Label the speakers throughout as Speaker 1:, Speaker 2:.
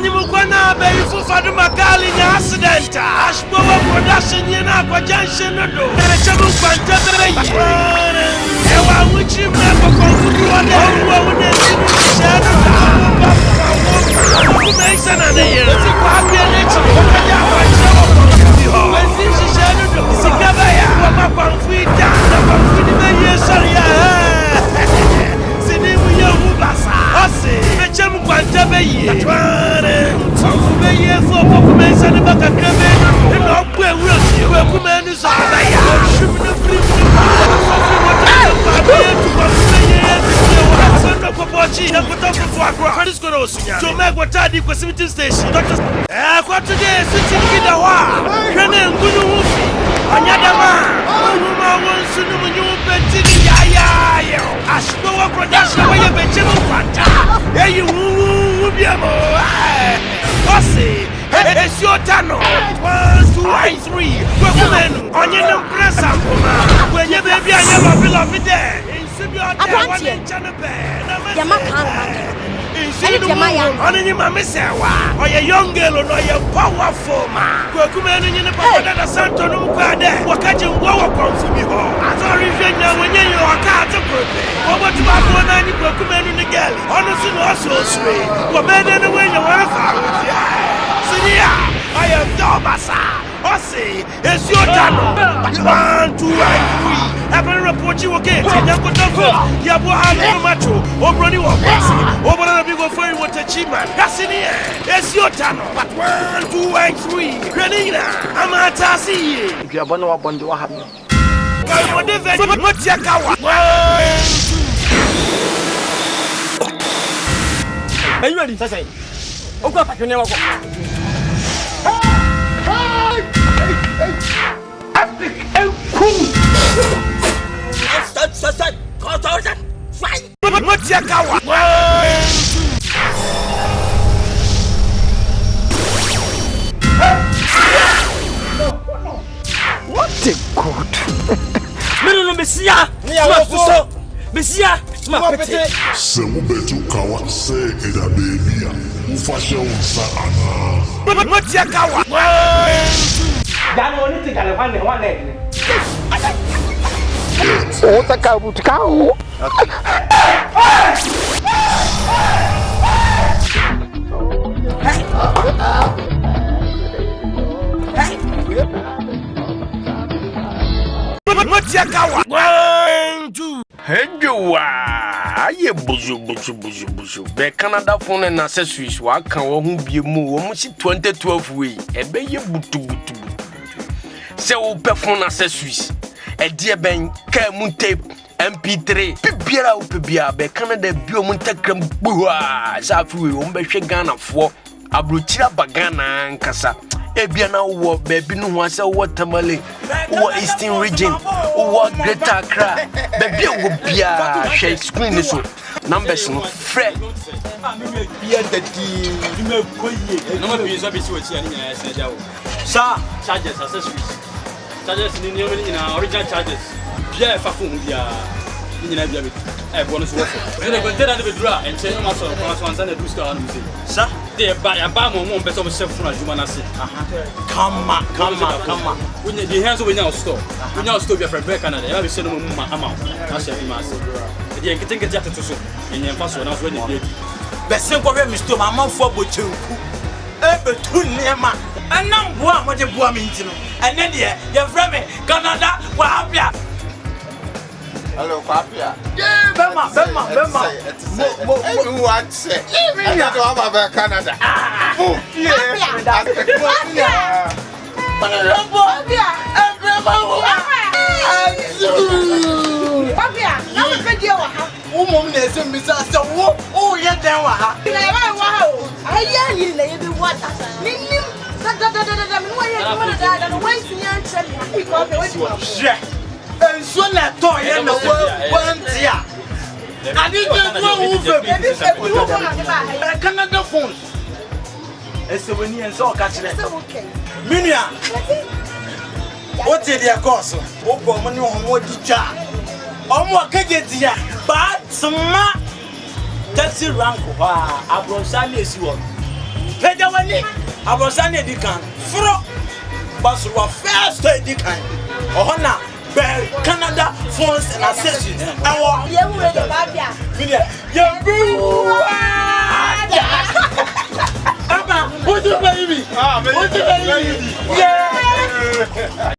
Speaker 1: Mukwana baby for Faduma Gali in accident. Ashbowa production in Aqua Junction. Chamu Quanta. Ewa which you never conclude one day. Mason and the year. It's a copy and it's to make what I did was station. Doctors, what today is sitting in the war. Ghanaian good movie. Anyadama, woman wants to know you betting. Ya, Ashbowa production where you bet you want. Hey, you will be a more. It's your turn. 1, 2, 3. Women on your press. When you baby, I never belong with there. Only mamma say, or your young girl or your powerful man. Kuman in the power that Asante Akan what catch you go upon to be home. I saw you when you are cat of birthday. Over to my phone and you Kuman in the galley. Honestly, also sweet. What better than the way you want to follow with you? Sinia, I am Dobasa. Ossie, it's your turn. 1, 2, 3. Happen report you again. Yabu Yabu Macho, or Brody or Bessie, or whatever you go for you with achievement. That's in here. It's your turn. But 1, 2, 3. Granina, I'm a Tassi. If you have one up on your hand. What's your cow? 1, 2. Are you ready to say? Oh, God, I can never go. African Twi. What's your cow? What a god! No, Messia! Messia!
Speaker 2: Se ubetu kawa se eda baby. Ufashe unsa ana.
Speaker 1: What's your cow?
Speaker 3: Dano ni tigale one leg.
Speaker 4: Oh, the cow would cow.
Speaker 1: What's your cow? 1, 2.
Speaker 5: Hey, you are. Ye buzu. Be Canada phone and accessories. What can one be more? Almost 2012 way. A bay butu. So, perform accessories. A dear bank, Camun tape, MP3, Pibia, be Canada Biomontagram Bua, Safu, Umbeshe Ghana for Abruchira Bagana and Casa. Ebiana war, baby, no one said what Tamale, or Eastern region, or what Greater Accra, baby will be a shake screen so. Numbers no Fred.
Speaker 3: Sir, charges, accessories. Charges in the original charges. Pierre Fafun, bonus work. Then I go there and draw and change my son and do star. Sir, they buy a bam on one better of self from Jumanasi. Come on. When the hands of our store, we now stop your friend back Canada. I have sent them amount. I said, Master. They can get to so in your first one. I was ready. The simple Mr. Mamma for Butchu. Ever too near man. And now what the boy means. And then you're from Canada. What
Speaker 4: Hello, Papia.
Speaker 3: Yeah, Bema.
Speaker 4: Everyone say, I don't have a Canada.
Speaker 3: And so that toy and the world here. I didn't know Canada phones. It's a winning and so catching it. Minia, what is your course? Oh, money on what teacher. Oh, what can get here? But some that's a rank. I brought Sunday as you are.
Speaker 6: Abosane di kan. Fro. Baswa first di kan. Ohona Canada, France, and accessories. What's the baby? What's the baby? Yeah!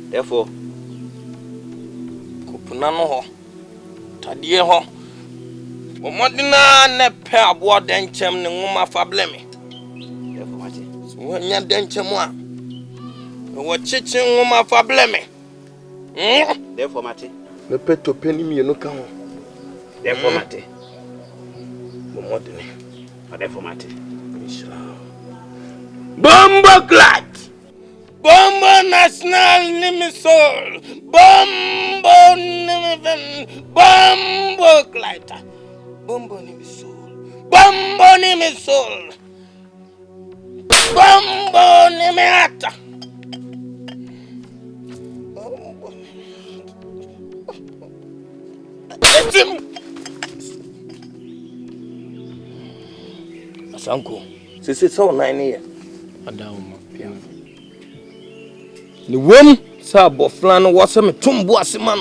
Speaker 5: Therefore, Kupunano ho, Tadie ho, Modina ne pair board and chem ne woman fablemi. Therefore, what is when you're denchemwa? What chitching woman fablemi? Therefore, Mati, the pet to penny me no count. Therefore, Mati, Modine, therefore, Mati, Bombo glad. Bombo national nimisol, bombo nimiven, bombo glider, bombo nimisol, bombo nimisol, bombo nimiata. Asanko, c'est ça on a une Adama piano. The womb, sir, Boflan was a tumbo as a man.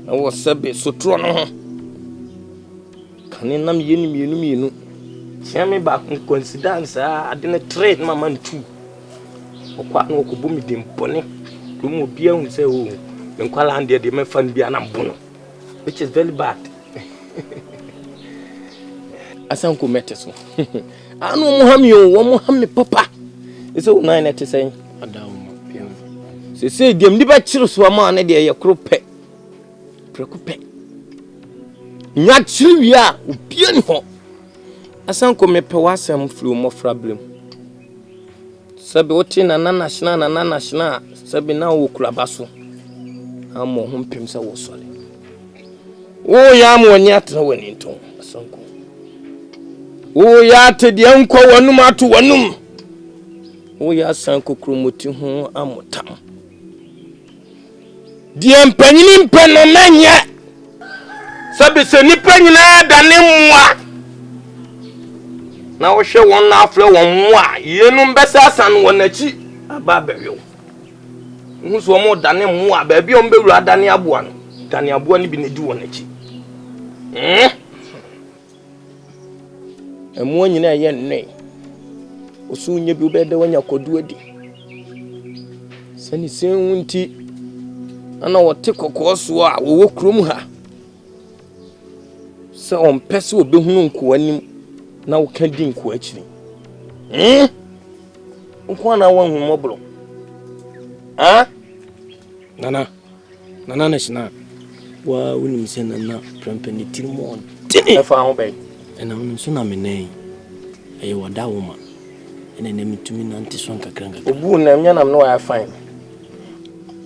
Speaker 5: I was a bit so thrown. Can you name you? Tell me back in coincidence, I didn't trade my man too. Or quite no kubumi dim pony. You will be able to say, oh, then call on the man fan be an ambuno, which is very bad. Asanko Meteso. I know Mohammed, one Mohammed Papa. It's all 9 at saying. Say game liba chiro so ma na de ye krope prekope nya chiri wi a obie ni ho Asanko mepe wasem flu mo problem sabe oti na national sabe na wo kuraba so amo ho mpem se wo sole wo ya mo ni atena wani nton Asanko wo ya te de enko wanum ato wanum wo ya Asanko kromoti ho amotam die mpanyini mpeno menye sabe se nipa nyina dane mwa na wo hwe won na afre won mwa yenum besa asan won achi aba bewo nhuso mo dane mwa ba bi on bewura dane aboa no dane aboa ni bi na di won achi emu nyina ye nne osu nye bi obeda wanya kodu adi sani senwunti ana wote kokoso a wo krom ha se on pese obehunu nko anim na wo kan di nko akiri nko na wanhu mobro nana na shina wa woni se nana prempeni tirmo e fa ho be ena wonu so na menei e wada wo ma ene na mitumi na nte so nkakranga
Speaker 7: obu na nya nam no wa fine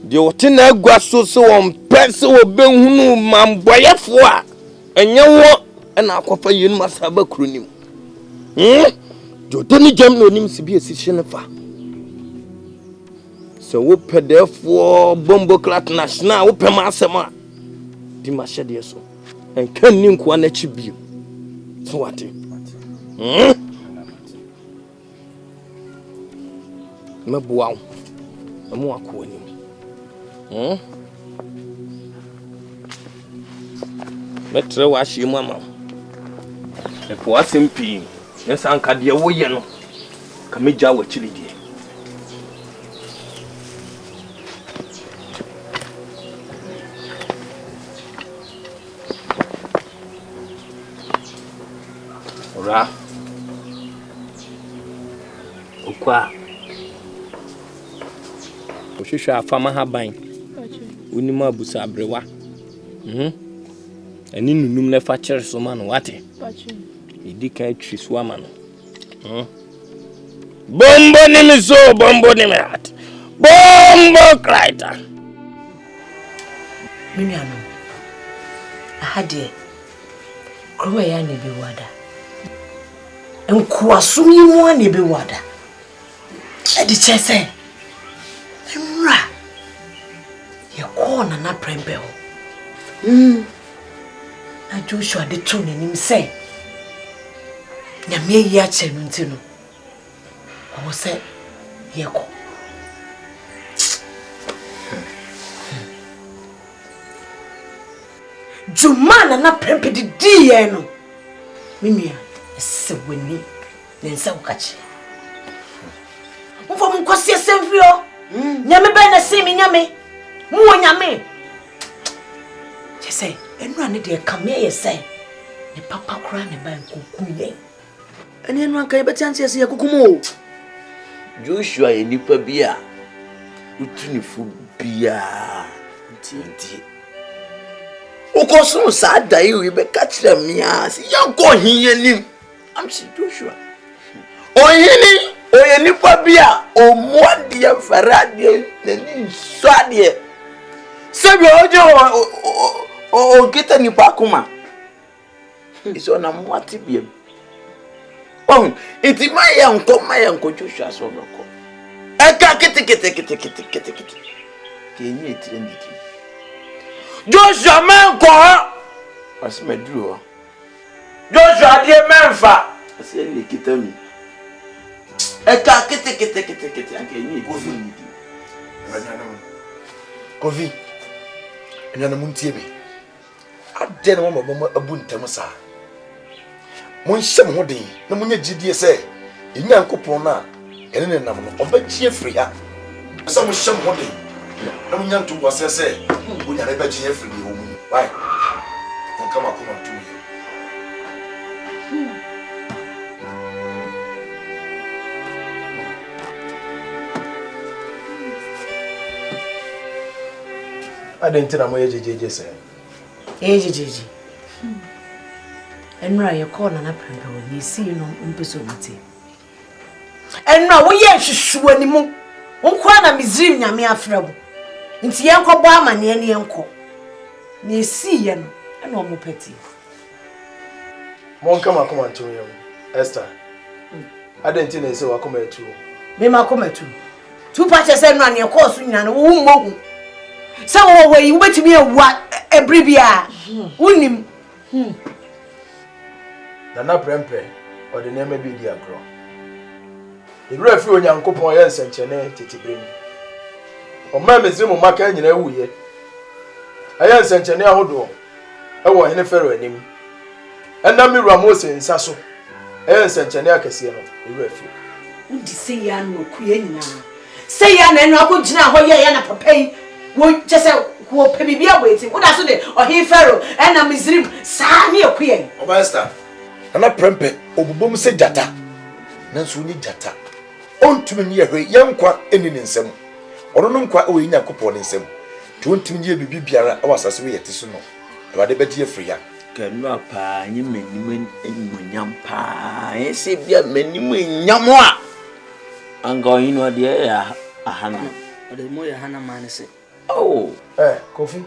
Speaker 7: de ote na agua so won pese obenhunu mamboyefo a enye wo na akofa yenu masaba kronim jodo ni jam no nim sibi esihye ne fa so wo pedefo bombo clat national wo pema asema di ma hyede so enkan ni nko na chibio so wate mabuaw amu akoni metre wa hye mu ama e po asempi yesa anka de wo ye no ka meja wa chiridi ora okwa ohwehwe afama haban unima abusa abrewa ani nunum na fa kire so ma no wate idi kan twi so ama no bombo ni mi so bombo ni mi hat bombo kraita
Speaker 8: mimi ano ahade krowa ya ne be wada enko asumi mu ne be wada edi chese emra ye kona na prembe ho na Joshua de to n'anim sɛ nyame yi akyɛ no ntino ɔwɔ sɛ yɛkɔ Jumana na prempe de diɛ no mimia ɛsɛ wani ne nsa wokache mfo mkwasi semfio nyame bɛ na simi nyame mu nyame kyese enu ane de kame yɛsɛ ne papa kura ne ba nkokuye
Speaker 6: ene enu anka yɛbɛti anse yɛsɛ yɛkokumo
Speaker 7: Joshua ye nipa bia utunifu bia nti ukoso sa dai we be kachira mia si yanko hiyenim am si Joshua ohini oye nipa bia omuade farade nani swade sebi ojo o geta nipa kuma iso na mwati bia oh iti mayanko Joshua so roko eka kete kenye trendiki Joshua menko asimeduro Joshua die menfa asi ni kitami eka kete ankenye kofi nidi
Speaker 1: kofi enyana muntie be ade na mama abu ntem sa mon hyem ho den na munya gidie se enyankopon na ene ne nam no obachie free ha se mo hyem ho den na munya ntu wasese bunya na bachie free ho mu why on kama kuma tu adentina mo yejejeje se
Speaker 8: ejejeje enra ye call na prempe wo ni si no mpeso mate enra wo ye hwehwe ani mu wonkwa na mizrim nyame afrabo nti ye nkɔ bɔ amane ani nkɔ na esi ye no na omo peti
Speaker 1: mon kama kuma ntu yam Esther adentina ese wa kuma etu
Speaker 8: me ma kuma etu tu pa che se enra ne call so nyina no wo mmohu se wo yi wobetimi ewa ebribia unim
Speaker 1: na prempe o de neme bi di agro ewura fi onyankopon ye nsenchene titibrem o ma mezimu maka nyina ewuye aye nsenchene ahodo ewo hene fero anim enda miru Mose nsa so aye nsenchene akese no ewura fi
Speaker 8: udi se ya no kuye nyina se ya na enu akogina ho ye ya na papa yi wo chese wo pe bibia weti wo da so de o he fero ena mizrim sa ne akuye
Speaker 1: o master na prempe obubom se jata nanso ni jata ontumi ni yehwe yankwa eni ne nsem ono no nkwa o yinyakopɔ ne nsem to ontumi ye bibi biara a wasase we yete so no awade bedi afri ya
Speaker 7: kanu apa nyi menim enyam pa ese bia menim enyam a Ango you know the Hana.
Speaker 6: But the more Hana man say.
Speaker 7: Oh,
Speaker 1: Kofi.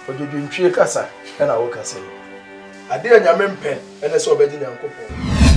Speaker 1: Ojo ju ntwe kasa na wo kasa. Ade anyame mpe ene so obedi nyankopon.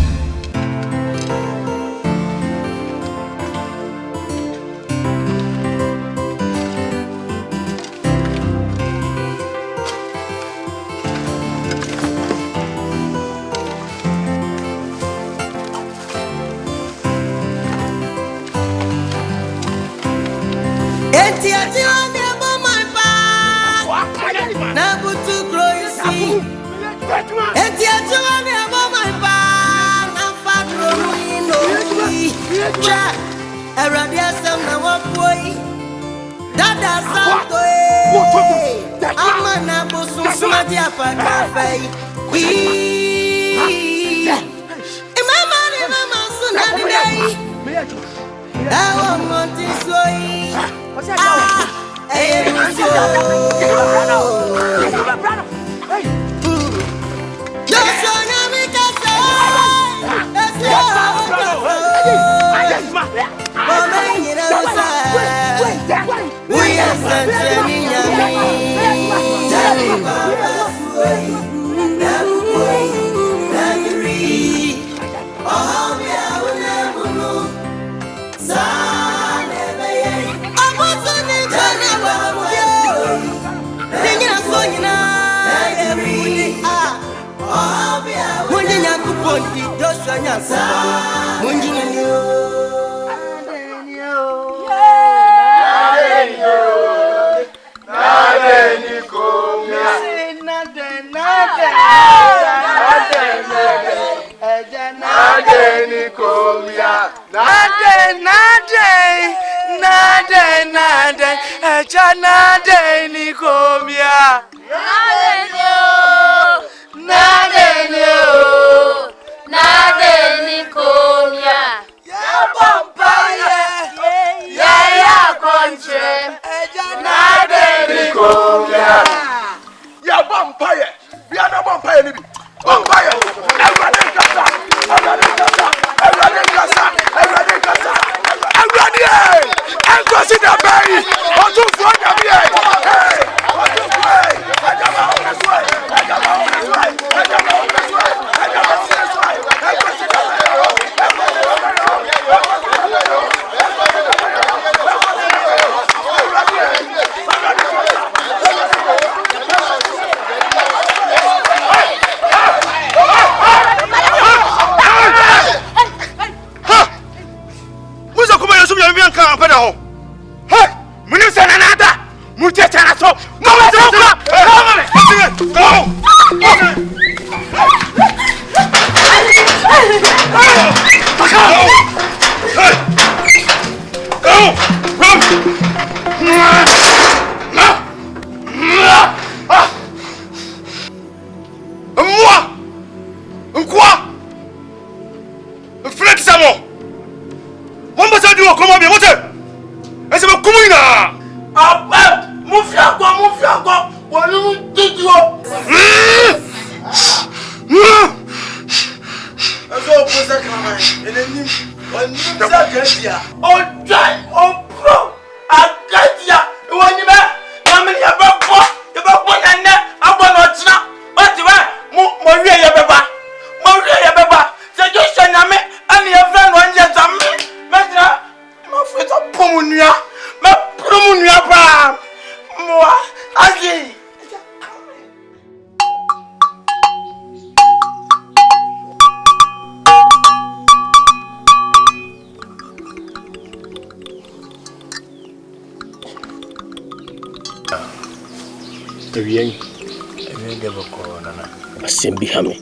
Speaker 5: Asembi hame.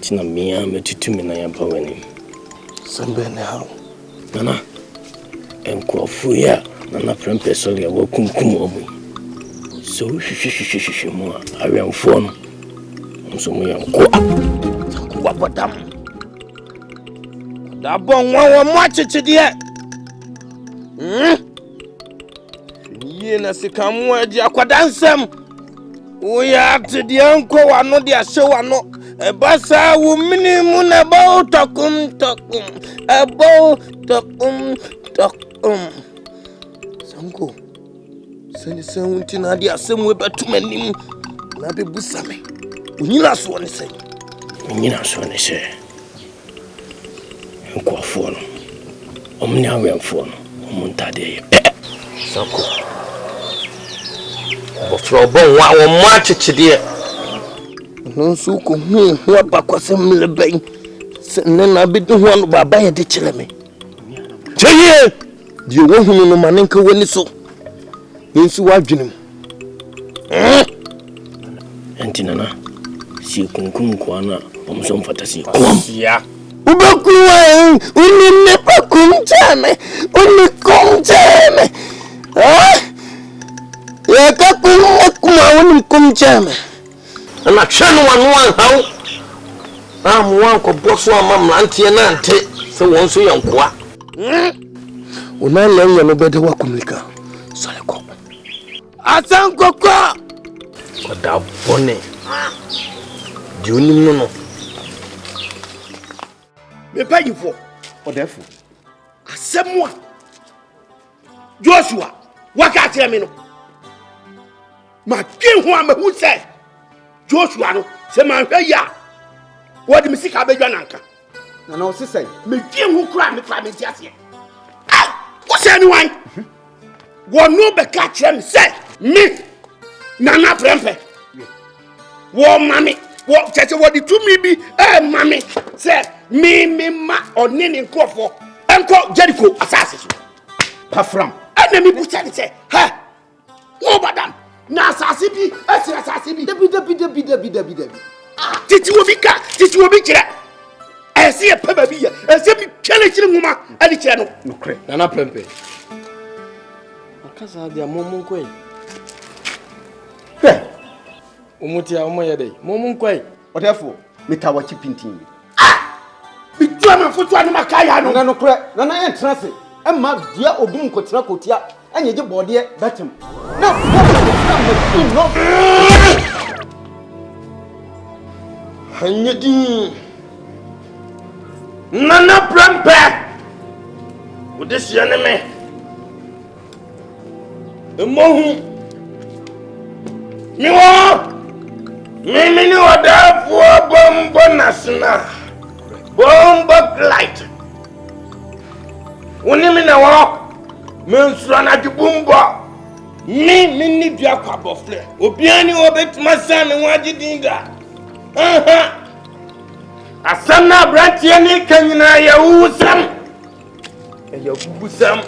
Speaker 5: Tina mia me tutumi na ya bawani.
Speaker 1: Sembe ne ha.
Speaker 5: Nana. Enkofu ya nana prempe sole ya wakunkum omu. So hwehwehwehwehwe mu a awemfo no. Nso mu yanko a. Kodam. Da bon wa mu achechide. Ye na sikamu adi akwadansem. We are to the uncle, I know the show, I know
Speaker 7: Basa wumini muna bao takum. Abo takum. Sanko. Sani santi na dia semwe batumanim na be busame. Unyina so ne sai.
Speaker 5: Unyina so ne sai. Nkwafo no. Omnya wemfo no. Omuntade.
Speaker 7: Sanko. Bofro bon wa wo ma chichide. Nonsu ko hu abakwasem leben. Sene na be hu no baba ye de kire me. Cheye. Di wo hu no manenka woni so. Nonsu wa dwenem.
Speaker 5: Antinana. Si kunkum ko ana, omso mfata si kom.
Speaker 7: Ya. Ubakuwa unine pakumchame. Unikumchame. Ya kumawood kumchame. Ana chanu wanwan hawo. Amwan ko boso amam antie na ante se wonso yankwa. Una lenya no bede wa kumlika. Sale ko. Asanko ko. Ko da bone. Di onim no.
Speaker 1: Me pay for.
Speaker 6: Odefo.
Speaker 1: Asemwa. Joshua, waka tell me no. Ma kin ho am hu say. Joshua no, se man hwe ya. What the music abedwa nanka.
Speaker 6: Na no se say,
Speaker 1: me kin ho kra me ti ase. Ah, what say anyone? Wo no be ka tell me say, me nana prempe. Wo mami, wo cheche wo di to me bi mami say me ma onini nkofo. Enko Jericho asase so.
Speaker 6: Pafram.
Speaker 1: Enemy bucha ni say, ha. Wo badam. Na asase bi, asase bi.
Speaker 6: Debi.
Speaker 1: Ah, titi wo bi kire. Ese e pa ba bi ya. Ese bi twele kire nguma, ali kire no.
Speaker 6: Nokre.
Speaker 7: Nana prempe. Akasa dia momon kwai.
Speaker 6: He.
Speaker 7: Umutia omo yede. Momon kwai.
Speaker 6: Odefo, metawachi pintin.
Speaker 1: Bi tu am foto anu makaya no.
Speaker 6: Na nokre. Na na entrance. Emma dia odum kotra kotia. Enyeje bode betem. Na no.
Speaker 7: Hanyedi. Nana prempe. Udesi aneme. Emohu. Mimi ni wadafu bombo nasina. Bombo light. Unimi na wo. Mensura na dubumbo. Mi ni bia kwa bofle. Obiani obetuma san me waji dinda. Asana brantie ni kanyina ya usam. Ya kubusam.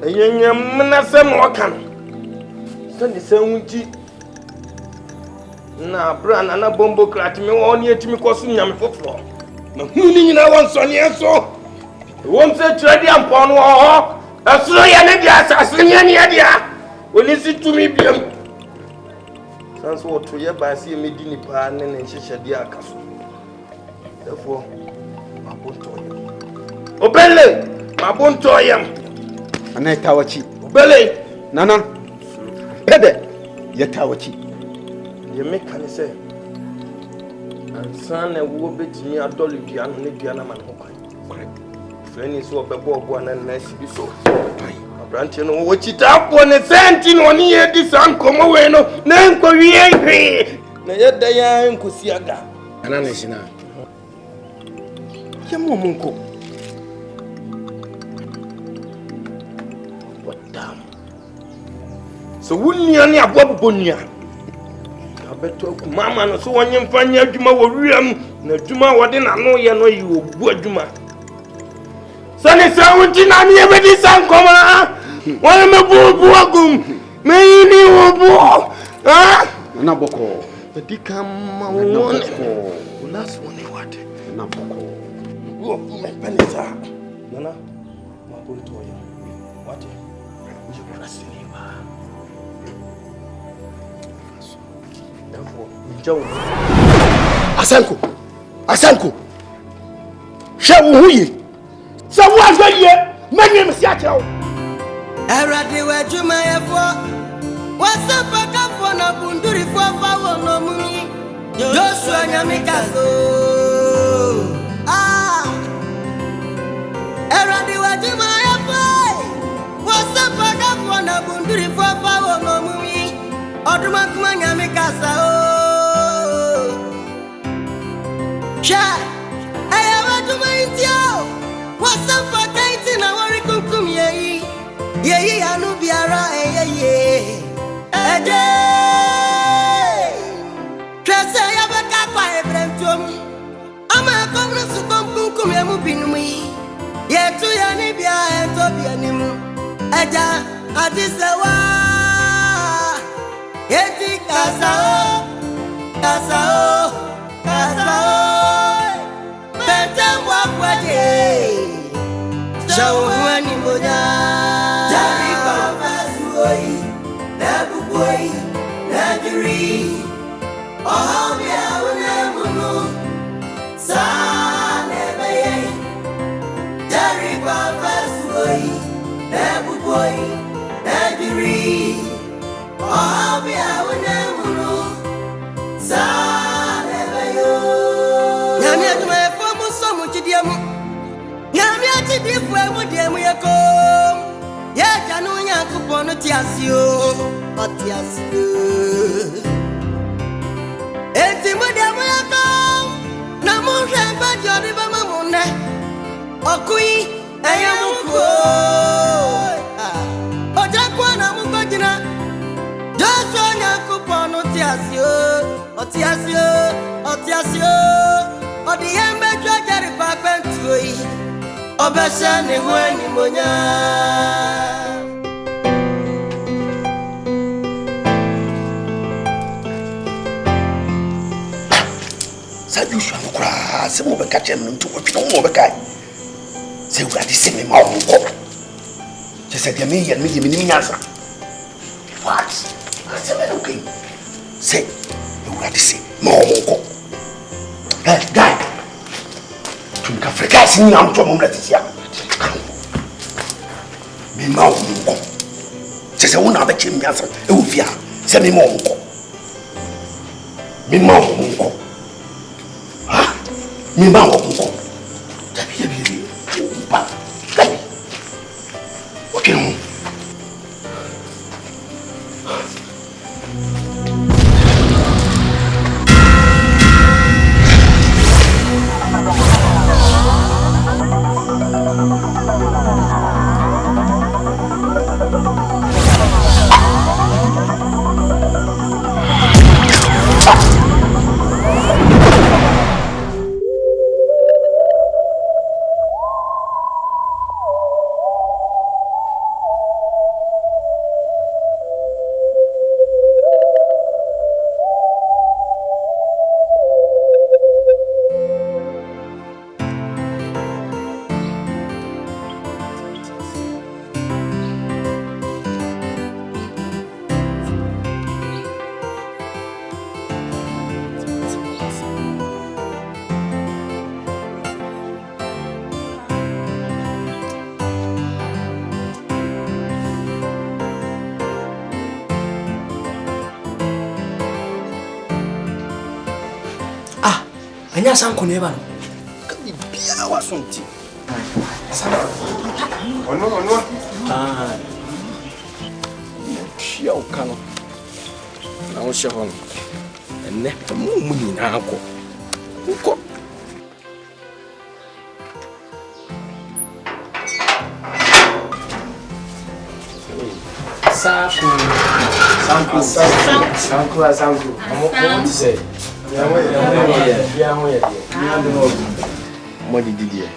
Speaker 7: Eyenyam na sam wakan. Sani sanwunti. Na brana na bombo krat me woni etimi kosu nyame foforo. Na huni nyina wonsoni enso. Won se trade ampon wo ho. Asuro ya ne dia asase nya ne dia. Oni si tumi biem. Sanso woto ye ba si emedi ni pa ne ne nhyehyɛ dia akaso. Therefore, abontoyem. Obele, abontoyem.
Speaker 6: Ana tawachi.
Speaker 7: Obele,
Speaker 6: nana. Pede, ye tawachi.
Speaker 7: Ye make kan say. Ansan na wo betimi adolu dua no ne dua na ma no kwan. Correct. Friend so obebo obo na na sibi so. Abrantie no wo chita po ne senti no ni ye di san komo we no na nkowie hwe. Na ye da ya nkosi aga.
Speaker 6: Ana na sina. Ye mo munko.
Speaker 7: What damn. So wunia ni abobo nia. Abeto mama no so wonye mfanya adwuma wo wiam na adwuma wode na no ye no yi obu adwuma. Sani sawunti na ni ebedi san koma. Wọ́n me bu agum. Me ni obu. Ah,
Speaker 6: na boko.
Speaker 7: Edi kama won. Last one what?
Speaker 6: Na boko.
Speaker 7: Wo me penisa. Nana. Ma bonto ya. What? You press me ba. Therefore, njawo. Asanko. Shewu huyi. Sawu azoye. Manyem si akyerɛw.
Speaker 9: Eradi wejuma yefo. Wasapaka fo na bunduri fo fa wo no muni. Joshua Nyamikaso. Eradi wajima ya fai. Wasa paka fwana bunduri fwafa wa mamui. Oduma kuma Nyamikasa. Sha. Aya wajuma intio. Wasa paka iti na wari kumkum yeyi. Yeyi anu biara ye. Eje. Trese ya beka kwa Ebrentum. Ama komna su kumkum ya mubinumi. Yetu ya nibia etobia nimu. Eja adisewa. Yeti kasao. Kasao. Kasao. Bente mwakwaje. Shawu ni moja. Jari baba suoi. Nebu boy. Najuri. Ohabia unemunu. Sanebeye. Jari baba suoi. Nebu boy. Najuri. Ohabia unemunu. Sanebeyo. Nyami atuma efomu somu chidiemu. Nyami achidifu emu diemu yekom. Yejanu nyankuponu tiasio. Otiasio. Eti mudiemu yekom. Namu shempa jodi bama mune. Okui eyamuko. Ojakwa namu kojina. Joshua nyankuponu tiasio. Otiasio. Otiasio. Odiyembe jwajari Akuapem Twi. Obesha ni mweni monya.
Speaker 1: Sa Joshua mukura se mo beka chem ntu otwe no mo beka. Se urade se me ma wo ko. Je se dia me ye ni nyasa. What? Se me okay. Se urade se ma wo ko. Hey, guy. Tu ka freka si ni am to mo mletisia. Me ma wo ko. Se una ba chem nyasa e wo fia. Se me ma wo ko. Me ma wo ko. Mi ma wo ko. Tabi. Ba. Tabi. Okay no.
Speaker 7: Anya sanko ne ba no. Kabi bia wa sonti. Ono. Shia o kano. Na o shehon. Enne mu ni na akọ. Ukọ. Sanku. Amo to say. Moi Didier.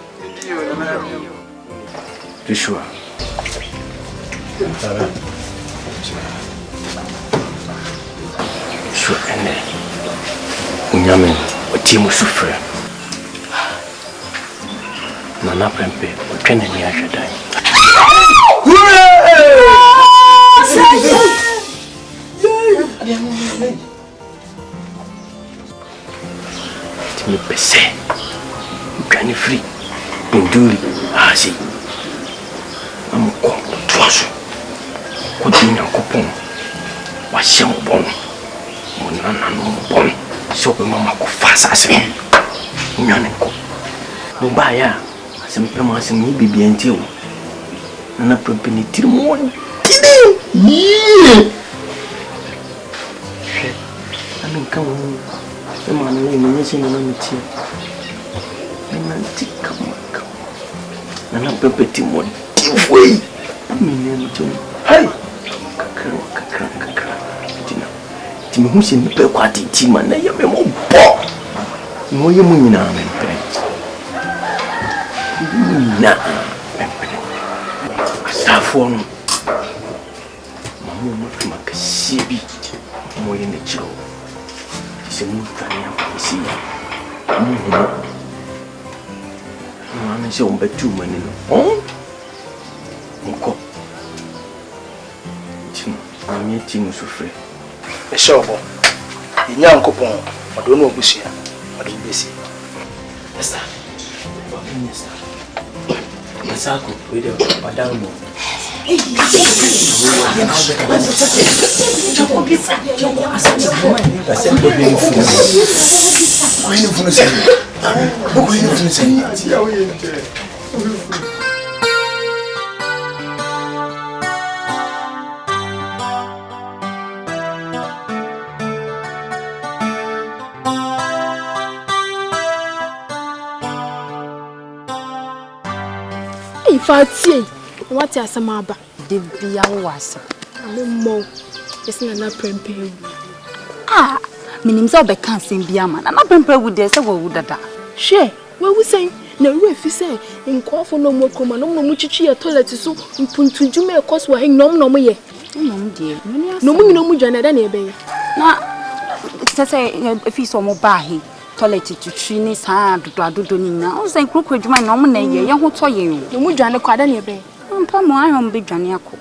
Speaker 7: Joshua. Ça va? Joshua ene. Unyame otimu souffre. Nana pempe otwene ni ahwedan. Me pese gani free nduri asi amko twaso ko dinya ko pon wa shem bon monana no bon So be mama ko fast asem. Nyane ko. No ba ya. Asem pe ma asem ni bibi enti o. Na propeni tiri mo. Yee. Amen kan wo. E ma na ni se na meti. Na tika maka. Na propeti mo. Wei. Amen to. Hey. Kakra. Timi hu se nipa kwa titi man na ye me mo bo. No ye mu nyina me pere. Na. Asafo no. Mamu mo fuma kasibi. Mo ye ne chiro. Se mu tani ya kwesi. Mama se on betu mani no. Oh? Nko. Tim, ami tim sufre.
Speaker 10: Eshobo. Inya nkopon, odo no obusia. Odo besi.
Speaker 7: Esa. Esa. Esa ko pede padang mo.
Speaker 11: Ifati, what ya samaba?
Speaker 12: De bia wasa.
Speaker 11: Mo. Yes na prempe.
Speaker 12: Ah, minim so be kan sem bia man. Na prempe wu de se wo wu dada.
Speaker 11: She, we say na we fi say nkofo no mo koma no mo chichi ya toilet so mpuntunju me ekos wa hen nom ye.
Speaker 12: Nom de.
Speaker 11: No mo nyino mu dwana da na ebe.
Speaker 12: Na se fi so mo ba he. Toilet tutwi ni saa dodo ni na o say krokro adwuma na om na ye ho to ye o.
Speaker 11: No mu dwane kwa da na ebe.
Speaker 12: Mpa mo ahom be dwane akọ.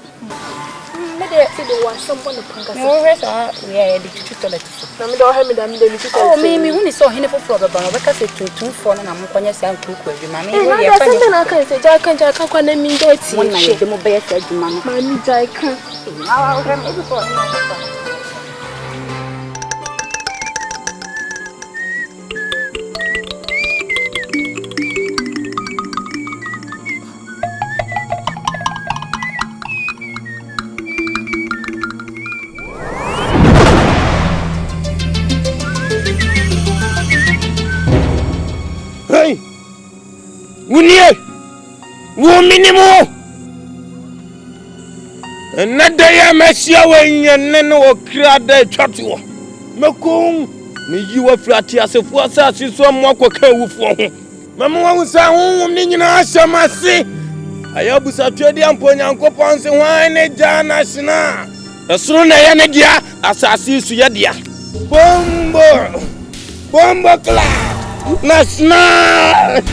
Speaker 11: Me de wa somebody panga.
Speaker 12: Me we sa we ya de tutwi toilet so.
Speaker 11: Na me de o ha me da me de mi tutwi.
Speaker 12: Oh me hu ni so hene foforo baba no be ka se tuntun fo na mo kwanya sa krokro adwuma me we
Speaker 11: ya fa ni na kan se ja kan kwa na mi ndo ti.
Speaker 12: Mo na ye de mo be ya sa adwuma no.
Speaker 11: Ma ni ja kan.
Speaker 12: Na wa o me be fo na.
Speaker 7: Wunie wo minimo enada ya mesia wanyane no okrada twatwo mekum me yiwa frati asefo asase so mo akoka awufo ho mama wan sa ho ni nyina asamase ayabusa twedi ampo nyankopon se hwan ne jana sina esoro na ye ne dia asase su ye dia bombo kla Nasna!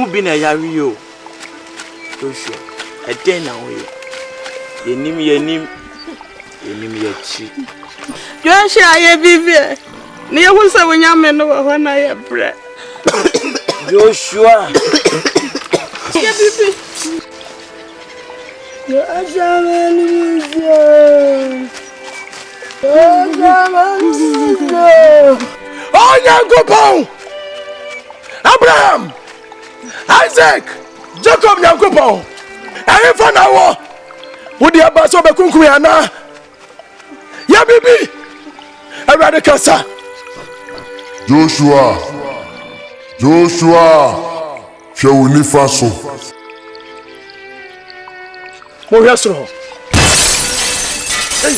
Speaker 7: Bi na yari yo Joshua eden na wo yenim ye chi
Speaker 13: Joshua ye bibie ne ye hunsa wonya me no ho na ye bre
Speaker 7: Joshua
Speaker 13: ye bibie yo ajamani
Speaker 7: Onyankopon Abraham Isaac, Jacob Nyankopon. Ayi fa na wo. Wo de aba so be kunkum ya na. Ya bibi. Awurade kasa.
Speaker 2: Joshua. Hwe wo ni fa so.
Speaker 7: Mo hwe so.
Speaker 13: Hey!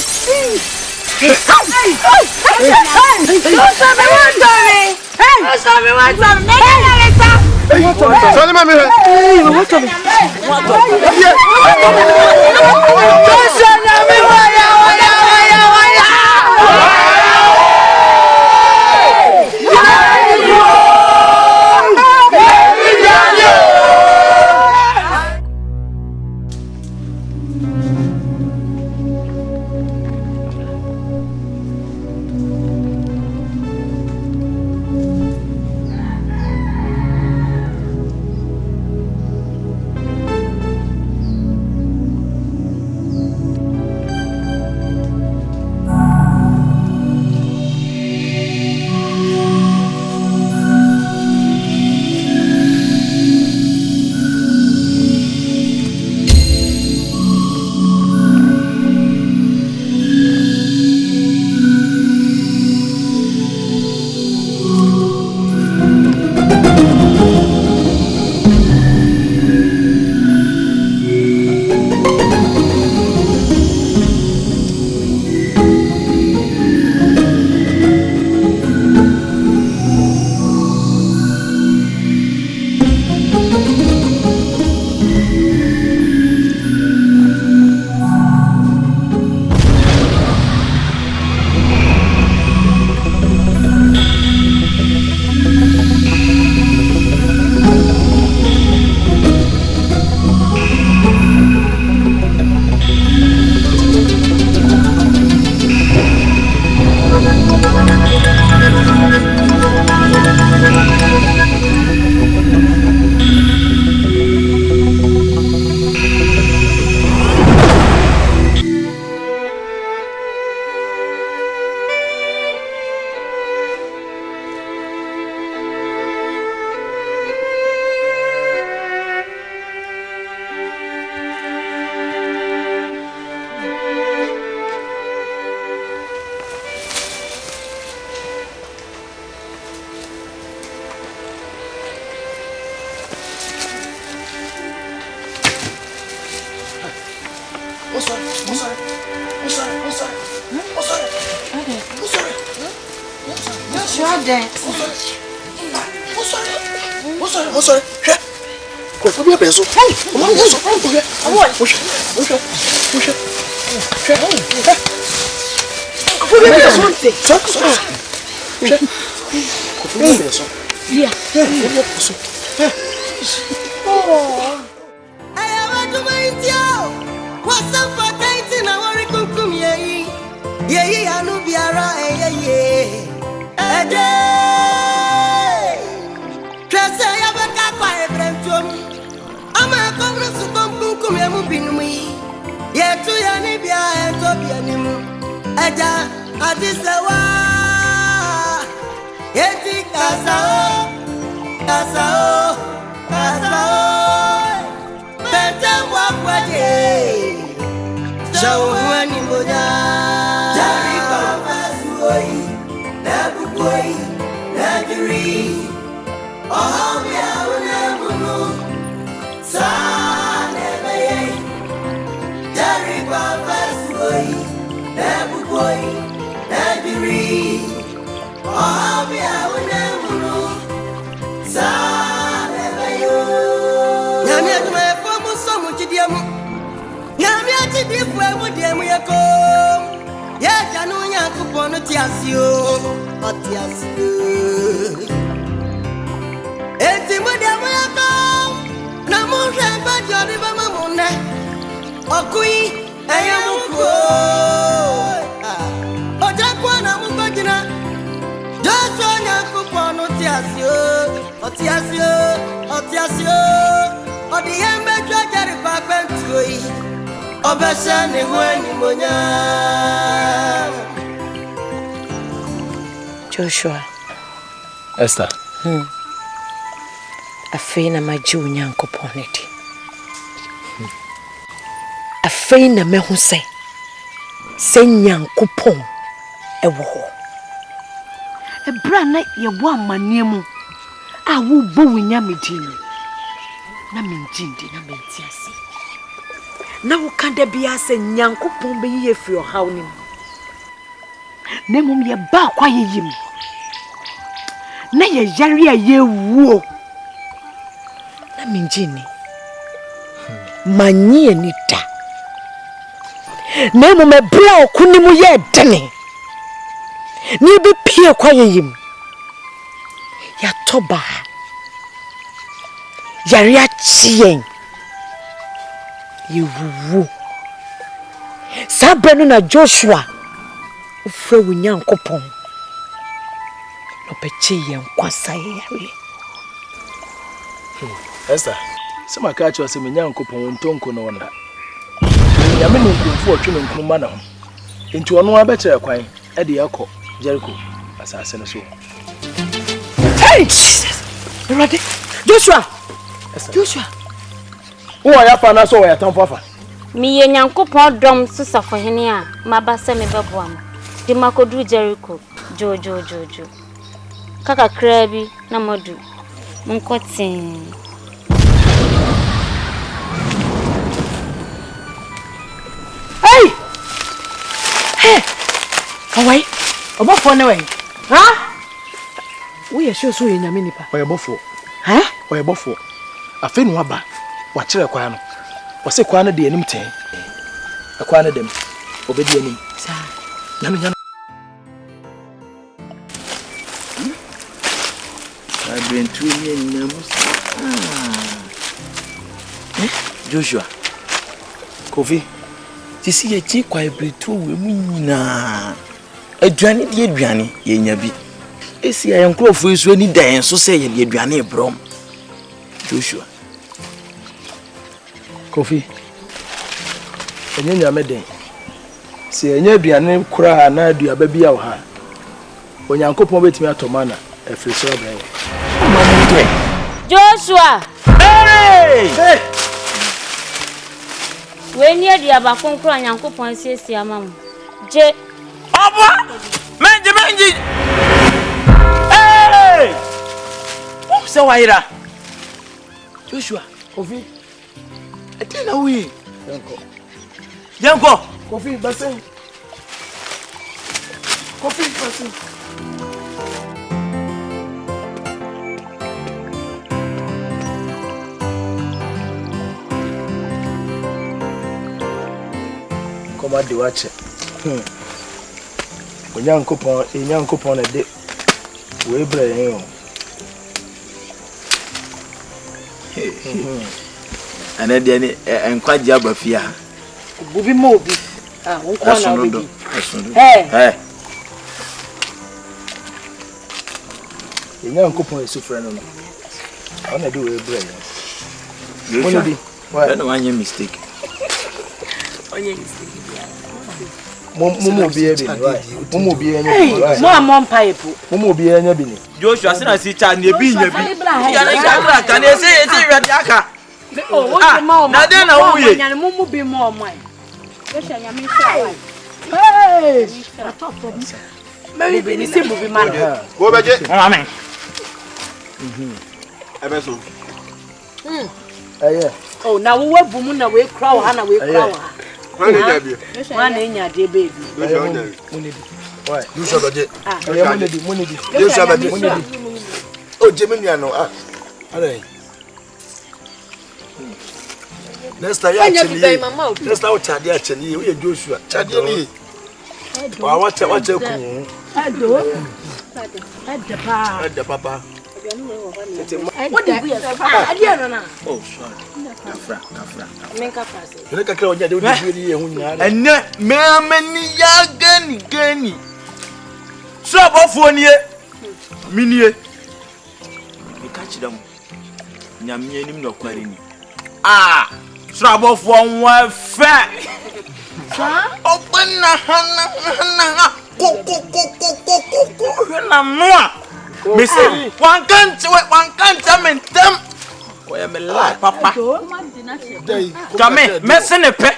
Speaker 8: Joshua.
Speaker 10: Esther.
Speaker 8: Afei na majiu nyankopon edi. Afei na mehu se nyankopon ewo ho. Ebra na yebo amane mu a wo bo winya medin. Na menjindi na mentiase. Na wo kanda bia se nyankopon be ye fi ohaw nim. Na mum ye ba kwa yeyim. na ye yare a ye wuo na minjini manye ni da na mo me bra okunimu ye dene ni bi pie kwaye yim ya toba yare a chien ye wuwo sabenu na Joshua ufre wunyankopon no peche ye nkwasa yare
Speaker 10: Esther, sema ka cho se menyankopon ntonko no wona. Ya me no nkumfu otwe no nkuma na ho. Enti ono abekere kwan e de yakọ Jericho asase no so.
Speaker 8: Hey Jesus! Ready? Joshua!
Speaker 10: Esther.
Speaker 8: Joshua!
Speaker 10: Wo ya fa na so wo ya tamfo afa.
Speaker 14: Mi ye nyankopon dom susafo hene a mabasa me bebo am. Di makodu Jericho jojo. Kaka krabi na modu. Munkotin.
Speaker 8: Hey! Hey! Kawai, obofo ne wen. Ha? Wo ye sure so ye nyame nipa.
Speaker 10: Oye bofo.
Speaker 8: Ha?
Speaker 10: Oye bofo. Afi no aba. Wa kire kwa no. Wo se kwa no de anim ten. Akwa no dem. Obedi anim.
Speaker 8: Sa.
Speaker 10: Na me nya.
Speaker 6: Abentu ni nyamu. Joshua.
Speaker 10: Kofi.
Speaker 6: Tisi ye chi kwa ebretu we mu nyina. Aduane de aduane ye nya bi. Esi ayen krofo esu ani dan so se ye de aduane ebrom. Joshua.
Speaker 10: Kofi. Enye nyame den. Se enye aduane kura na aduaba bi a wo ha. Onyankopon betimi atomana efiri so abrɛ.
Speaker 14: Joshua!
Speaker 6: Hey!
Speaker 14: We ni aduaba konkro nyankopon siesie amam. Je
Speaker 6: Aba! Menji! Hey! Oh, se waira. Joshua,
Speaker 10: Kofi.
Speaker 6: Atena wi.
Speaker 10: Yanko. Kofi basen. Kofi basen. Koma de wache. Onyankopon na de we bra yen o.
Speaker 6: Ana de ni enkwaje abafia.
Speaker 8: Bubi mo obi. Ah, won kwa na obi.
Speaker 6: Hey.
Speaker 10: Onyankopon esufre no no. Ona de we bra yen.
Speaker 6: Joshua. Why no one mistake?
Speaker 8: Onye mistake.
Speaker 10: Mumu biye bi. Mumu biye nya bi.
Speaker 8: Mo amon pipe.
Speaker 10: Mumu biye nya bi ni.
Speaker 6: Joshua sina si cha ne bi nya bi. Ya na ka kan e se wede aka.
Speaker 8: Oh, what ma o ma.
Speaker 6: Na de na wo ye.
Speaker 8: Nya mumu bi mo o mai. Joshua nya mi sha. Hey! Maybe be ni se bubi ma.
Speaker 4: Wo beje.
Speaker 6: Amen.
Speaker 4: Ebeso.
Speaker 10: Aye.
Speaker 8: Oh, na wo wabu mu na we kra wo ha na we kra wo ha.
Speaker 4: Wani da bi.
Speaker 8: Wana nya de baby.
Speaker 10: Why?
Speaker 4: You should beje.
Speaker 10: Money.
Speaker 4: You should beje. Oh, Jemini ano. Ah. Alright. Next time you actually. Next time you Chadi actually. We Joshua. Chadi ni. Wa wacha ku. Ada papa.
Speaker 8: What the adiano na.
Speaker 6: Oh, sorry. Kafra.
Speaker 8: Menka frase.
Speaker 10: You ka kra onya de odi bi ehun nyare.
Speaker 6: Enne memani ya gani. So abofo nie. Minie. Me ka chidam. Nyamye nim no kware ni. Ah! So abofo nwa fa. Sa? Open na hana. Ko. Na noa. Me say one can't mentem. Oya me la papa. Kame, me se ne pe.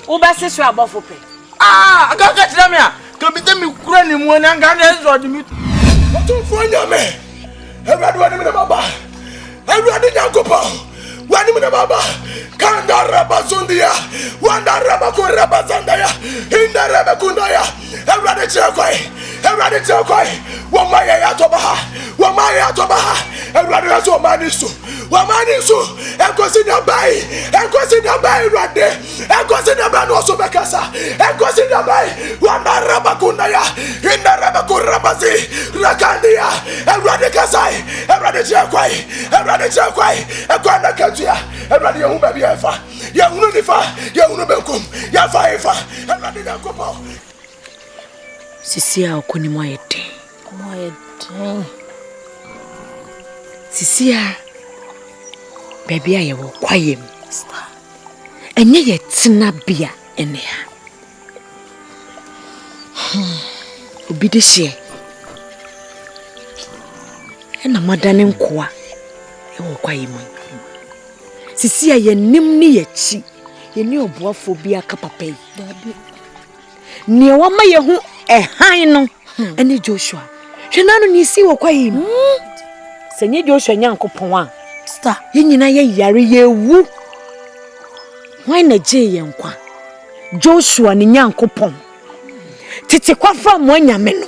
Speaker 8: Wo ba se so abofo pe.
Speaker 6: Ah, aga ka tira me a. Ka bi dem kura ni mu na nga na so de mi.
Speaker 1: Otu fo nyame. Ewrade wani me na baba. Ewrade nyankopa. Wani me na baba. Kanda raba zundia. Wanda raba ko raba zandaya. Inda raba kundaya. Ewrade chekoi. Wama ya toba.
Speaker 4: atoba Erade aso maniso enkosi na bai Erade enkosi na bai no so bekasa enkosi na bai wa maraba kunaya inaraba kurabazi rakandia Erade kasai Erade chakwai ekwana katua Erade yehu baby efa yehunu nifa yehunu benkum yafa efa Erade nakopo
Speaker 8: Sisia okoni moyete Sisia baby aye wo kwayem enye ye tina bia ene ha obi de hye ena madane nkoa e wo kwayem Sisia ye nim ni ye chi ye ni oboafo bia kapapai ni wa ma ye hu han no ene Joshua hwenanu ni si wo kwayem senye Joshua nyankopon a star ye nyina ye yare ye wu wan na je ye nkwa Joshua ni nyankopon tete kwafa mo nyame no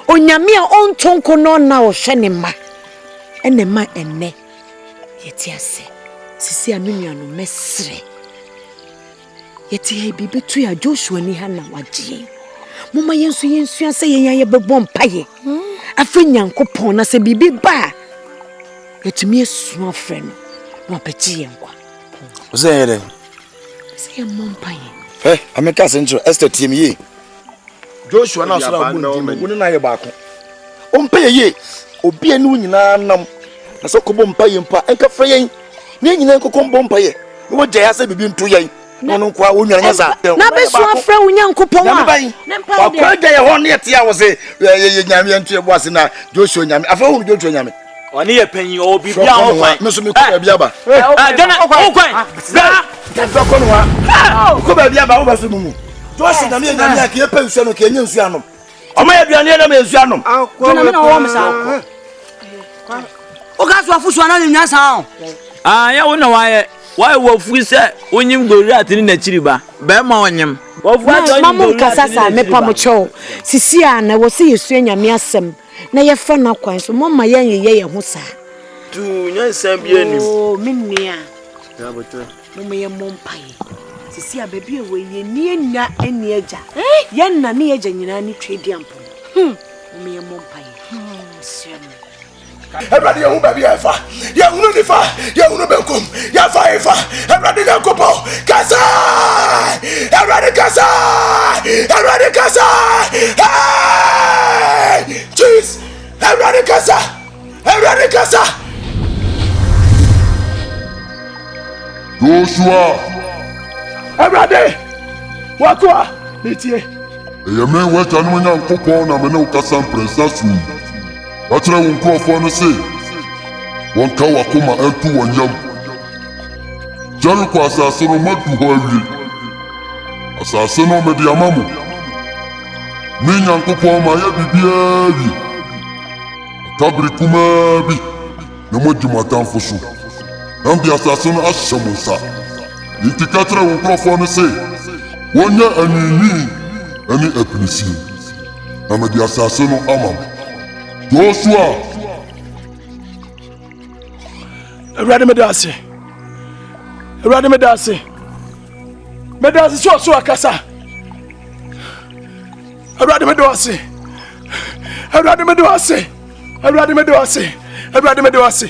Speaker 8: onyame a ontonko no na o hwe ne ma ene ma enne yeti ase sisi amenu anu mesre yeti ye bibetu ya Joshua ni ha na waje mama yensu ase ye bebom paye afa nyankopon na se bibi ba yetumi esu afre no na peti ye nkwa
Speaker 6: Ozere
Speaker 8: se ye mompaye
Speaker 6: ameka senjo Esther TME Joshua na so abu ndimo woni na ye baako ompaye ye obi anu nyina nam na so kobo mpaye mpa enka fra yen ne nyina enkokombo mpaye wo gya ya se bibi nto yen no kwa wonwa nya sa
Speaker 8: na besu afra nyankopon a
Speaker 6: wa kwa gya ye ho ne yete ya wo se ye nyame nto ye boase na Joshua nyame afa hu Joshua nyame
Speaker 3: Wani ye penyi o bibia o kwan.
Speaker 6: Me so me ko bia ba.
Speaker 3: Jona o kwan.
Speaker 6: Da ko no wa. Ko bia ba wo ba so mu. Joshua na me nyame a ke pe nsu no ke nya nsu anom. O ma ye duane na me nsu anom.
Speaker 8: Jona me na wo me sa. O ga so afusu na nya sa.
Speaker 6: Ya wo na wa wo fu se onyim gori atini na chiriba. Ba ma onyim. Wo fu atoni
Speaker 8: mamu kasasa me pa mo cho. Sisi a na wo se yesu nyame asem. Na ye fa na kwan so mama ye ho sa
Speaker 6: tu nyansan bia nim
Speaker 8: o minnia ya boto mo ye mompaye sisi a baby we ye ni enya eni eja ye na ne eja nyina ni twedi ampo mo ye mompaye siam
Speaker 4: Everybody ye hu baby efa ye hunu ni fa ye hunu benkum ya fa efa everybody na kopo kasa everybody kasa cheese everybody kasa
Speaker 2: Joshua
Speaker 4: everybody wakwa nitie
Speaker 2: Eyame weta no nyankopon na me ne ukasa princess Wachira wonkrofo no se wonka wakoma antu wonyam Jericho asase no madu ho awie asase no me de amamu me nyankopon ma ya bibia wi tabri kuma bi na modimatan foso ambi asase no ashamusa Intikatra wonkrofo no se wonya anini ani apinisi na me de asase no amamu Joshua
Speaker 4: Erade medase so akasa Erade medase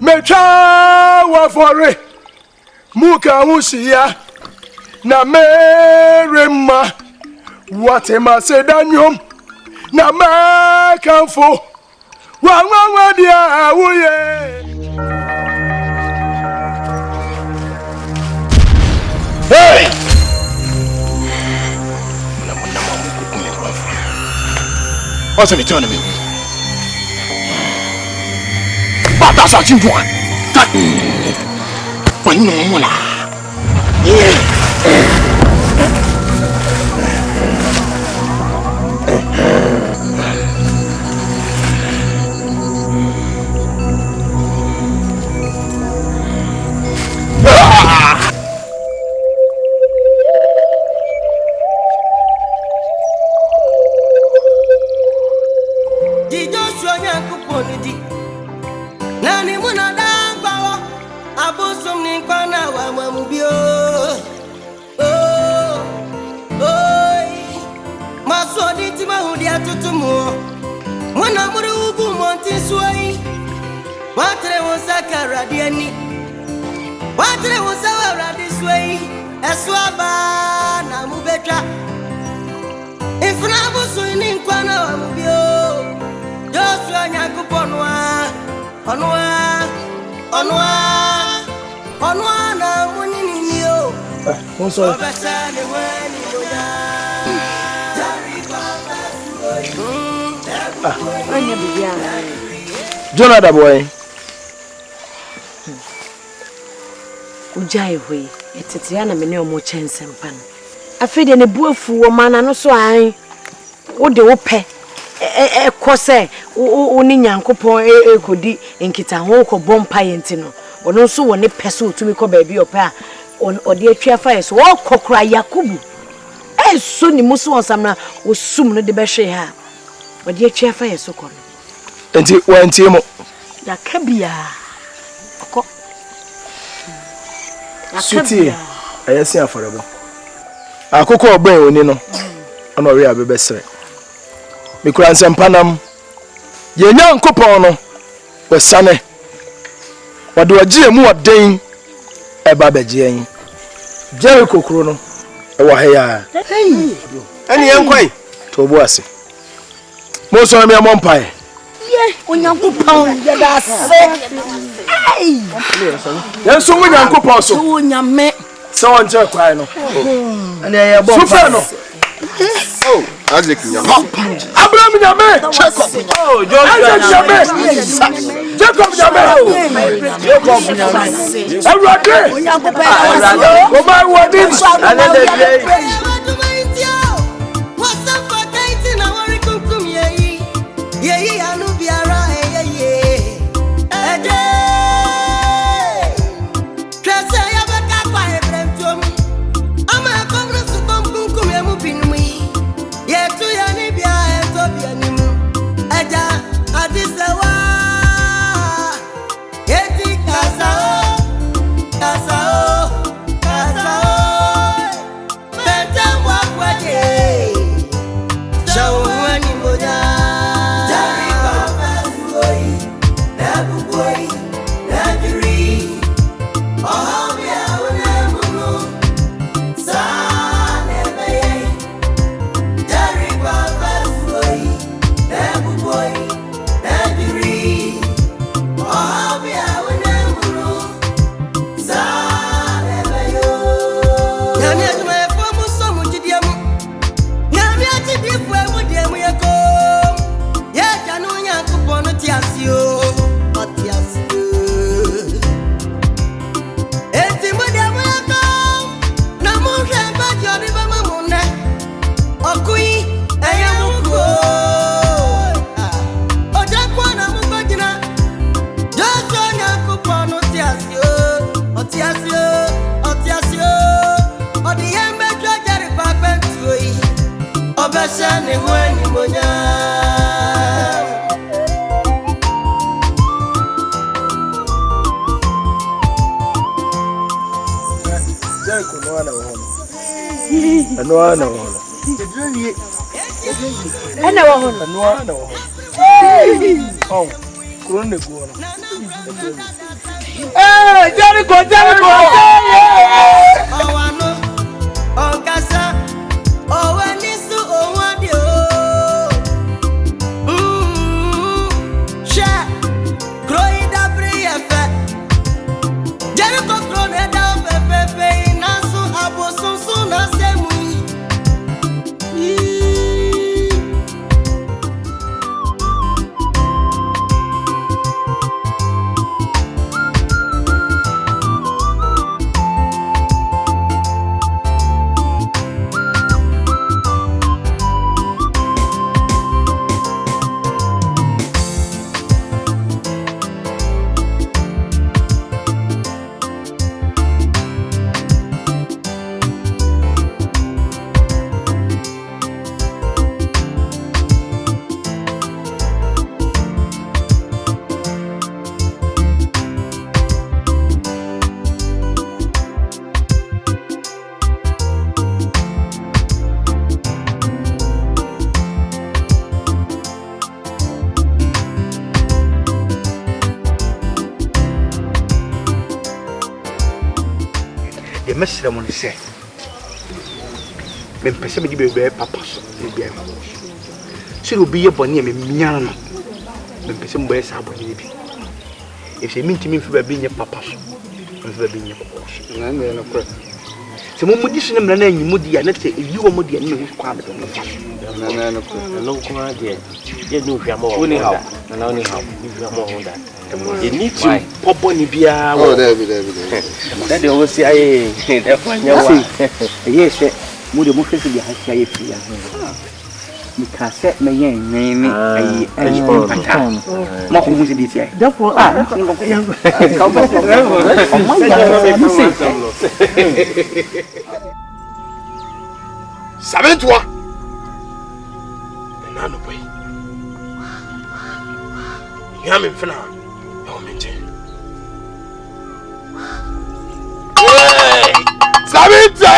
Speaker 4: metwa wa fore muka musia na merema watema sedanyom na makamfo wa dia wuye
Speaker 6: hey what's the turn me bata sa chinwa ta panno mola
Speaker 9: nyankopɔn nani muna dangbawo abusum ni kwana wa mamubio masodi timahudi atutumu muna muri ugu monti suai watre wosaka radiani watre wosawa radi suai eswaba na mubetra ifuna busu ni kwana wa mubio Joshua nyankopɔn Onwa na munini yo.
Speaker 10: Bonsoir. Jonathan boy.
Speaker 8: Ujai hwe. Etete na me ne omo kyensem pa no. Afede ne buafu wo mana no so an. Wo de wo pɛ. Kose oni nyankopon ekodi enkita ho ko bompa yenti no ono so woni pese otumi ko baabi opa a ode atwa fa so wo kokora yakubu so ni muso onsamna wo sum no de behwe ha ode atwa fa so ko no
Speaker 10: enti wantie mo
Speaker 8: yakabia ko
Speaker 10: suti ayesi aforebo akoko ogban oni no ana ori abebesere mikura nsempanam ye nyankopon no wesane wade wagie mu waden eba begie yin Jericho kuro no e wa heya ani yankwan to bo ase mo so me amompa ye
Speaker 8: onyankopon ya da se
Speaker 10: yenso mo nyankopon so
Speaker 8: so nyame
Speaker 10: se won je kwai no ani ye bompa so no
Speaker 2: Oh, Isaac Nyame.
Speaker 10: Abraham Nyame. Oh, Isaac Nyame. Jacob Nyame. Jacob Nyame. Awurade. Ko ma wodi.
Speaker 15: mesra mo ne se me pese me di bebe papa so e bia mo se obi ye boni me mian no me pese mo be sa boni bi e se mi ntimi fi ba bi nye papa so me fi ba bi nye papa so na me no kra se mo mudi so ne mra na anyimu di ya na te eyi wo mo di ya ne me kwa be no fa na no kra
Speaker 5: no kwa de ye no hwia mo woni ha na woni ha ni hwia mo honda you need to pop on bia
Speaker 15: oh there
Speaker 5: that they always say aye that one ya wa
Speaker 15: yes mo de mo fesi bi ha sia ye fi ya mi ka se me yen nwen ayi pata mo ko mu se di sia therefore ka ba
Speaker 7: Saben toi nanu boy ya me fina ya o mente Saben toi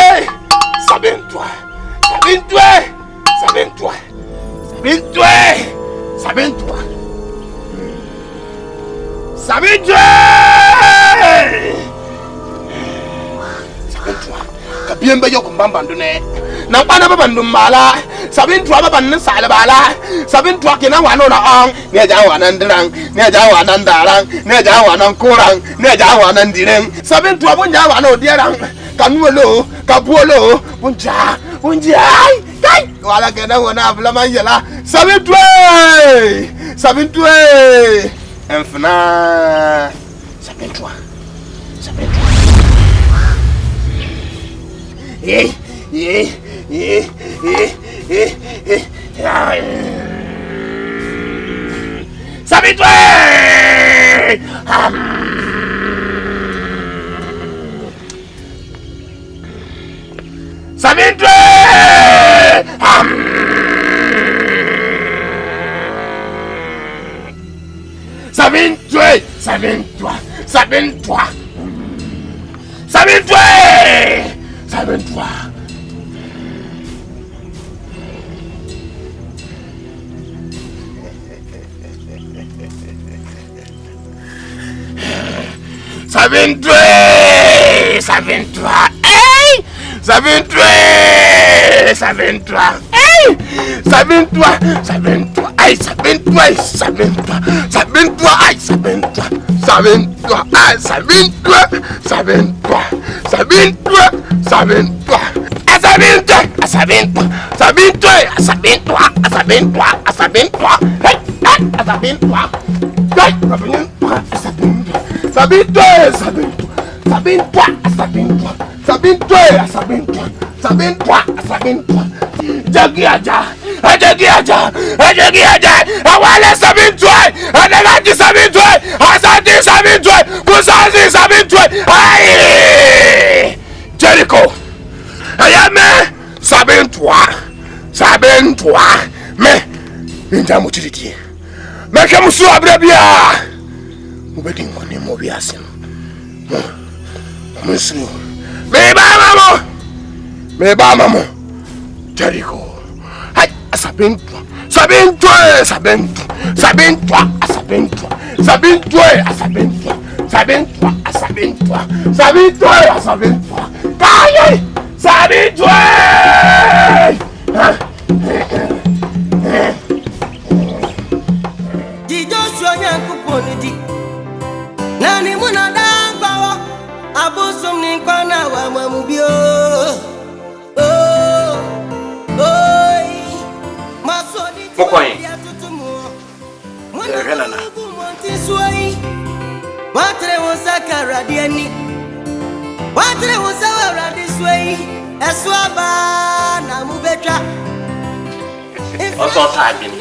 Speaker 7: kabien ba yoko mbambando ne na pana ba bandu mala sabin toi ba ban sala bala sabin toi ke na wano na on ne ja wanan dirang ne ja wanan darang ne ja wanan kurang ne ja wanan direng sabin toi bon ja wano dirang kanuolo kabuolo bunja kai wala ke na wona abla manjela sabin toi enfna sabin toi Sabitwe! Sabitwe! Yerico, ayame Sabin Twi, me injamu chiditi. Me kamusu abrabia. Ubedi ngone mo biasin. Musu. Me ba mamo. Yerico. Hai Sabin
Speaker 9: Di Joshua Yankuponi di Nani muna dangbawa Abusum ni kwana wa mamubio
Speaker 5: Mokoy
Speaker 9: Renana Watre wosaka radiani Watre wosawa radisway Eswaba na mubetra
Speaker 5: also typing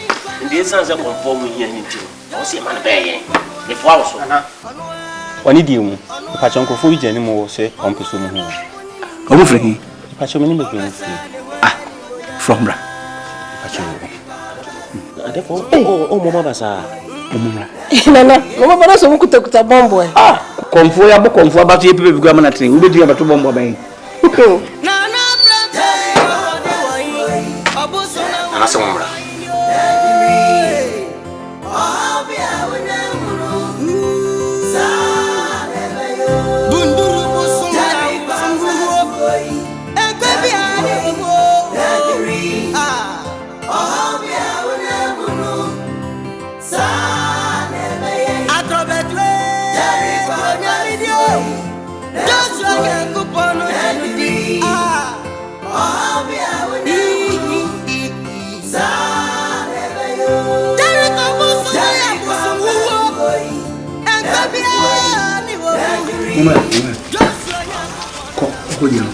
Speaker 5: in the essence of conform here in two. I see man bay before also.
Speaker 3: Wani di mu pachonko fo ije ni mo se onpeso mu ho.
Speaker 15: Omo free
Speaker 3: Pacho me ni be free.
Speaker 15: From bra.
Speaker 3: Pacho. Adefo o mama basa.
Speaker 15: Omura.
Speaker 8: Nana, mama bana so mukutakuta bombo.
Speaker 15: Konfo ya bo konfo abatu ye pepe bigwa mana train. Ube di abatu bombo abayin.
Speaker 5: Ana se mumra.
Speaker 15: Mama. Ko dia.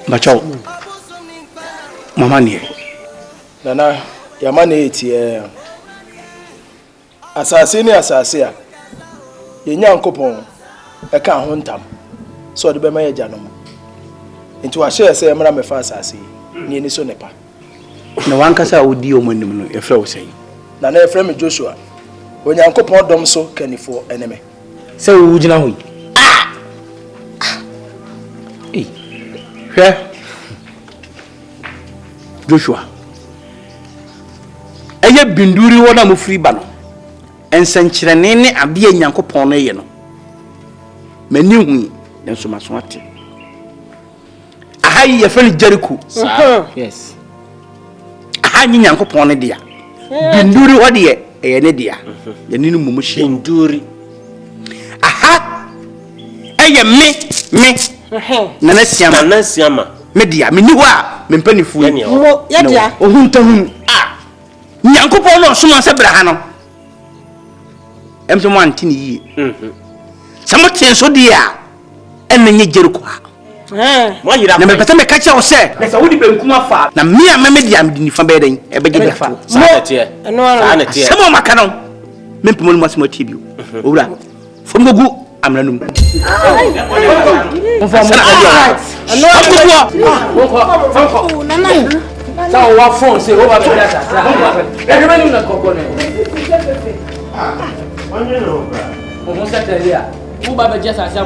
Speaker 15: Bachao. Mama ni.
Speaker 10: Nana, yamane etie. Asase ni asase a. Ye Nyankopon e ka ho ntam. So de be ma ye janom. Nti wa share say mra me fa asase. Ni ni so nepa.
Speaker 15: Na wankasa odi omanim no e fra wo sei.
Speaker 10: Nana e fra me Joshua. Onyankopon dom so kanifo eneme.
Speaker 15: Se wo gina ho. Hwɛ Joshua ɛyɛ binduri wɔ na mo free ba no ensankyerɛne ne ade a Nyankopɔn no yɛ no mani hu nso maso ate aha yi yɛ fɛ Jericho yes aha nyi Nyankopɔn no dia binduri wɔ de ɛyɛ ne dia yɛ ne mu hye binduri aha ɛyɛ me Nana siama media meni ho a mempanifu
Speaker 8: ya dia
Speaker 15: ohuntahu Nyankopɔn no so man se bra ha no emso mo antini yi samo tien so dia enenye Jericho ha mo yira na mepete me ka che wo se na sa wodi benkum afa na me a media me nifa be den e be gebe fa sa na tie samo maka no mempemo no masimo tie bio owura fom gogu amranum
Speaker 3: Who Baba just as I